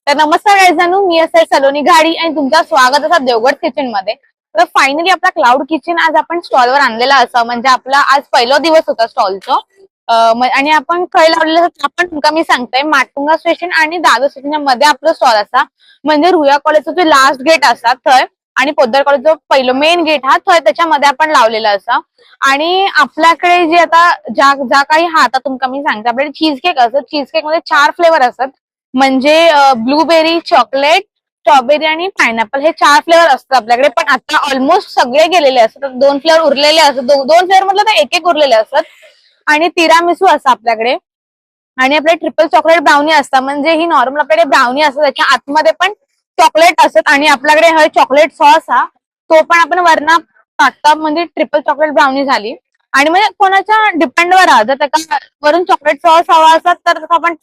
तर नमस्कार गायजानू, मी असेल सलोनी घाडी आणि तुमचं स्वागत असं देवगड किचन मध्ये. तर फायनली आपला क्लाउड किचन आज आपण स्टॉलवर आणलेला असं, म्हणजे आपला आज पहिला दिवस होता स्टॉलचा. आणि आपण खय लावलेलं आपण तुमका मी सांगते, माटुंगा स्टेशन आणि दादर स्टेशनच्या मध्ये आपलं स्टॉल असा, म्हणजे रुया कॉलेजचं जे लास्ट गेट असा थंय आणि पोद्दार कॉलेजचं पहिलं मेन गेट हा थंय त्याच्यामध्ये आपण लावलेला असा. आणि आपल्याकडे जे आता ज्या काही हा आता तुमका मी सांगते, आपल्याकडे चीज केक असत. चीज केक मध्ये 4 फ्लेवर असतात, म्हणजे ब्लूबेरी, चॉकलेट, स्ट्रॉबेरी आणि पायनॅपल हे 4 फ्लेवर असतात आपल्याकडे. पण आता ऑलमोस्ट सगळे गेलेले असतात, 2 फ्लेवर उरलेले असतात. 2 फ्लेवर म्हटलं तर एक उरलेले असतात. आणि तिरामिसू असतात आपल्याकडे. आणि आपले ट्रिपल चॉकलेट ब्राउनी असतात, म्हणजे ही नॉर्मल आपल्याकडे ब्राउनी असतात त्याच्या आतमध्ये पण चॉकलेट असतात. आणि आपल्याकडे हा चॉकलेट सॉस हा तो पण आपण वरना टाकता, म्हणजे ट्रिपल चॉकलेट ब्राउनी झाली. आणि म्हणजे कोणाच्या डिपेंडवर राहत, जर त्याला वरून चॉकलेट सॉस हवा असतात तर आपण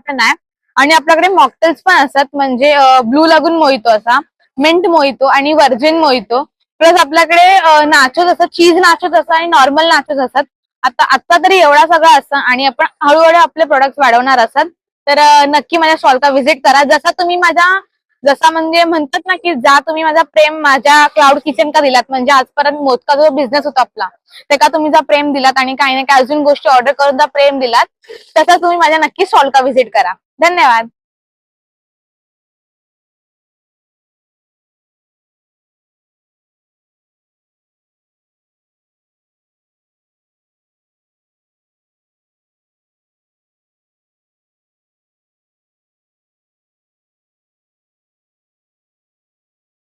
नाही. आणि आपल्याकडे मॉकटेल्स पण असतात, म्हणजे ब्लू लागून मोहितो असा, मिंट मोहितो आणि व्हर्जिन मोहितो. प्लस आपल्याकडे नाचोस असतात, चीज नाचोस असतात आणि नॉर्मल नाचोस असतात. आता तरी एवढा सगळं असतं आणि आपण हळूहळू आपले प्रोडक्ट वाढवणार असतात. तर नक्की माझ्या स्टॉलला व्हिजिट करा. जसा म्हणजे म्हणतात ना, की जा तुम्ही माझा प्रेम माझ्या क्लाउड किचन का दिलात, म्हणजे आजपर्यंत मोजका जो बिझनेस होता आपला ते का तुम्ही जा प्रेम दिलात आणि काही ना काही अजून गोष्टी ऑर्डर करून जा प्रेम दिलात, तसा तुम्ही माझ्या नक्की स्टॉलला व्हिजिट करा. धन्यवाद.